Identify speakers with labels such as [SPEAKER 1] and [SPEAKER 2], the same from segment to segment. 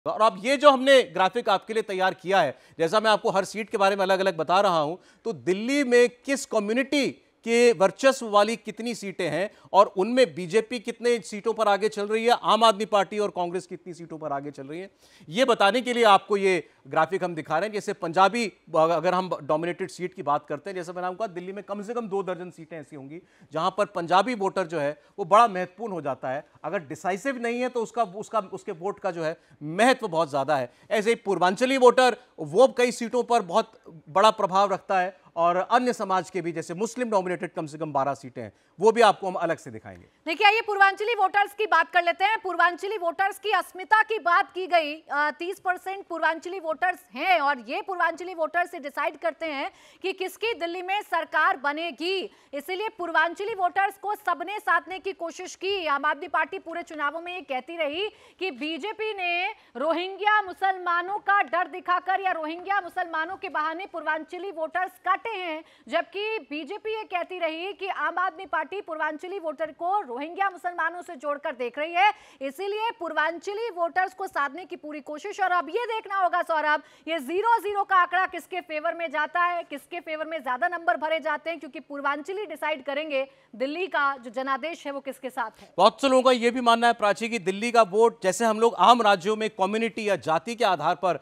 [SPEAKER 1] और अब ये जो हमने ग्राफिक आपके लिए तैयार किया है, जैसा मैं आपको हर सीट के बारे में अलग अलग बता रहा हूं, तो दिल्ली में किस कम्युनिटी के वर्चस्व वाली कितनी सीटें हैं और उनमें बीजेपी कितने सीटों पर आगे चल रही है, आम आदमी पार्टी और कांग्रेस कितनी सीटों पर आगे चल रही है, ये बताने के लिए आपको ये ग्राफिक हम दिखा रहे हैं। जैसे पंजाबी, अगर हम डोमिनेटेड सीट की बात करते हैं, जैसे मैंने आपको कहा, दिल्ली में कम से कम 2 दर्जन सीटें ऐसी होंगी जहां पर पंजाबी वोटर जो है वो बड़ा महत्वपूर्ण हो जाता है। अगर डिसाइसिव नहीं है तो उसके वोट का जो है महत्व बहुत ज्यादा है। ऐसे ही पूर्वांचली वोटर, वो कई सीटों पर बहुत बड़ा प्रभाव रखता है, और अन्य समाज के भी, जैसे मुस्लिम डोमिनेटेड कम से कम 12 सीटें हैं, वो भी आपको हम अलग से दिखाएंगे।
[SPEAKER 2] देखिए, आइए पूर्वांचली वोटर्स की बात कर लेते हैं। पूर्वांचली वोटर्स की अस्मिता की बात की गई। 30% पूर्वांचली वोटर्स हैं और ये पूर्वांचली वोटर्स से डिसाइड करते हैं कि किसकी दिल्ली में सरकार बनेगी। इसीलिए पूर्वांचली वोटर्स को सबने साधने की कोशिश की। आम आदमी पार्टी पूरे चुनावों में ये कहती रही कि बीजेपी ने रोहिंग्या मुसलमानों का डर दिखाकर या रोहिंग्या मुसलमानों के बहाने पूर्वांचली वोटर्स काटे हैं, जबकि बीजेपी ये कहती रही कि आम आदमी पार्टी पूर्वांचली वोटर को रोहिंग्या मुसलमानों से जोड़कर देख रही है। इसीलिए पूर्वांचली वोटर्स को साधने की पूरी कोशिश। और अब ये देखना होगा सौरभ, ये 0-0 का आंकड़ा किसके फेवर में जाता है, किसके फेवर में ज्यादा नंबर भरे जाते हैं, क्योंकि पूर्वांचली डिसाइड करेंगे दिल्ली का जो जनादेश है वो किसके साथ है।
[SPEAKER 1] बहुत से लोगों का यह भी मानना है प्राची कि दिल्ली का वोट, जैसे हम लोग आम राज्यों में कम्युनिटी या जाति के आधार पर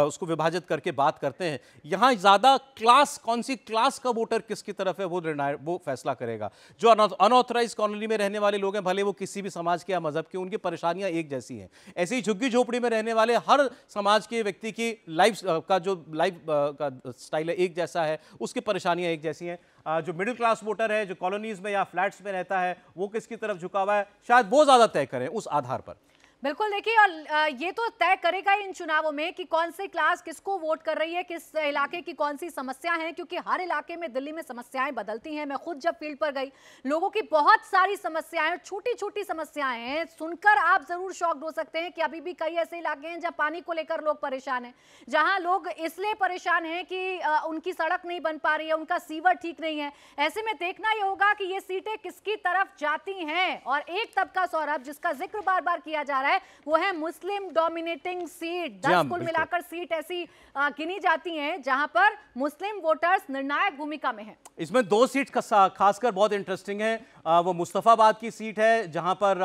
[SPEAKER 1] उसको विभाजित करके बात करते हैं, यहां ज्यादा क्लास, कौन सी क्लास का वोटर किसकी तरफ है वो फैसला करेगा। जो अनऑथराइज कॉलोनी में रहने वाले लोग हैं, भले वो किसी भी समाज के या मजहब के, उनकी परेशानियां एक जैसी हैं। ऐसे ही झुग्गी झोपड़ी में रहने वाले हर समाज के व्यक्ति की लाइफ का स्टाइल है एक जैसा है, उसकी परेशानियां एक जैसी हैं। जो मिडिल क्लास वोटर है, जो कॉलोनीज में या फ्लैट्स में रहता है, वो किसकी तरफ झुका हुआ है, शायद वो ज्यादा तय करें उस आधार पर।
[SPEAKER 2] बिल्कुल, देखिए, और ये तो तय करेगा इन चुनावों में कि कौन सी क्लास किसको वोट कर रही है, किस इलाके की कौन सी समस्या है, क्योंकि हर इलाके में दिल्ली में समस्याएं बदलती हैं। मैं खुद जब फील्ड पर गई, लोगों की बहुत सारी समस्याएं, छोटी छोटी समस्याएं हैं। सुनकर आप जरूर शॉक्ड हो सकते हैं कि अभी भी कई ऐसे इलाके हैं जहां पानी को लेकर लोग परेशान हैं, जहां लोग इसलिए परेशान हैं कि उनकी सड़क नहीं बन पा रही है, उनका सीवर ठीक नहीं है। ऐसे में देखना यह होगा कि ये सीटें किसकी तरफ जाती हैं। और एक तबका सौरभ जिसका जिक्र बार बार किया जा रहा है वो है मुस्लिम डोमिनेटिंग सीट। 10 कुल मिलाकर सीट ऐसी गिनी जाती हैं जहां पर मुस्लिम वोटर्स निर्णायक भूमिका में हैं।
[SPEAKER 1] इसमें 2 सीट खासकर बहुत इंटरेस्टिंग है। वो मुस्तफाबाद की सीट है जहां पर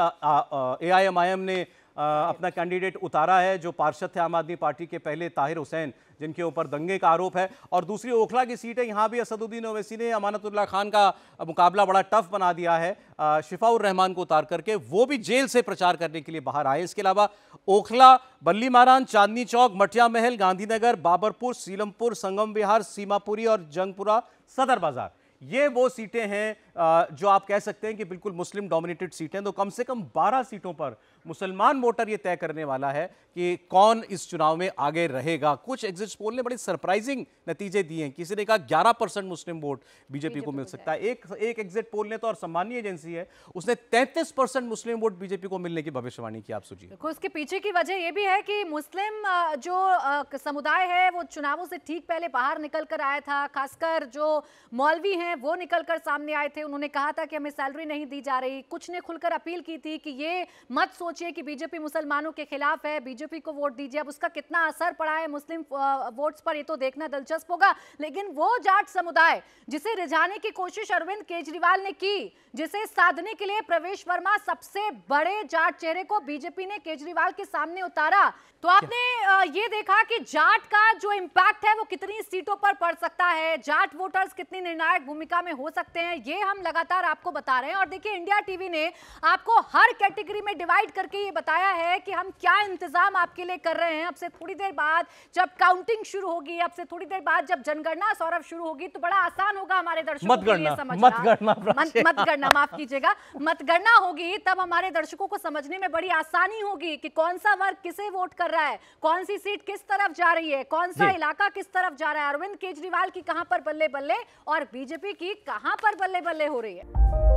[SPEAKER 1] AIMIM ने अपना कैंडिडेट उतारा है, जो पार्षद थे आम आदमी पार्टी के पहले, ताहिर हुसैन, जिनके ऊपर दंगे का आरोप है। और दूसरी ओखला की सीट है, यहाँ भी असदुद्दीन ओवैसी ने अमानतुल्लाह खान का मुकाबला बड़ा टफ बना दिया है, शिफाउर रहमान को उतार करके। वो भी जेल से प्रचार करने के लिए बाहर आए। इसके अलावा ओखला, बल्ली मारान, चांदनी चौक, मटिया महल, गांधीनगर, बाबरपुर, सीलमपुर, संगम विहार, सीमापुरी और जंगपुरा सदर बाजार, ये वो सीटें हैं जो आप कह सकते हैं कि बिल्कुल मुस्लिम डोमिनेटेड सीटें। तो कम से कम 12 सीटों पर मुसलमान वोटर ये तय करने वाला है कि कौन इस चुनाव में आगे रहेगा। कुछ एग्जिट पोल ने बड़े सरप्राइजिंग नतीजे दिए हैं। किसी ने कहा 11% मुस्लिम वोट बीजेपी को मिल सकता है। एक एग्जिट पोल ने तो, और सम्मानीय एजेंसी है, उसने 33% मुस्लिम वोट बीजेपी को मिलने की भविष्यवाणी की। आप सोचिए,
[SPEAKER 2] उसके पीछे की वजह यह भी है कि मुस्लिम जो समुदाय है वो चुनावों से ठीक पहले बाहर निकल कर आया था। खासकर जो मौलवी हैं वो निकलकर सामने आए थे। उन्होंने कहा था कि हमें सैलरी नहीं दी जा रही। कुछ ने खुलकर अपील की थी कि ये मत सोचिए कि बीजेपी मुसलमानों के खिलाफ है, बीजेपी को वोट दीजिए। अब उसका कितना असर पड़ा है मुस्लिम वोट्स पर, ये तो देखना दिलचस्प होगा। लेकिन वो जाट समुदाय जिसे रिझाने की कोशिश अरविंद केजरीवाल ने की, जिसे साधने के लिए प्रवेश वर्मा, सबसे बड़े जाट चेहरे को बीजेपी ने केजरीवाल के सामने उतारा, तो आपने ये देखा कि जाट का जो इंपैक्ट है वो कितनी सीटों पर पड़ सकता है, जाट वोटर्स कितनी निर्णायक भूमिका में हो सकते हैं, ये हम लगातार आपको बता रहे हैं। और देखिए, इंडिया टीवी ने आपको हर कैटेगरी में डिवाइड करके ये बताया है कि हम क्या इंतजाम आपके लिए कर रहे हैं। अब से थोड़ी देर बाद जब काउंटिंग शुरू होगी, अब से थोड़ी देर बाद जब जनगणना सौरभ शुरू होगी, तो बड़ा आसान होगा हमारे दर्शकों के लिए समझना, माफ कीजिएगा, मतगणना होगी, तब हमारे दर्शकों को समझने में बड़ी आसानी होगी कि कौन सा वर्ग किसे वोट कर रहा है, कौन सी सीट किस तरफ जा रही है, कौन सा इलाका किस तरफ जा रहा है, अरविंद केजरीवाल की कहां पर बल्ले बल्ले और बीजेपी की कहां पर बल्ले बल्ले हो रही है।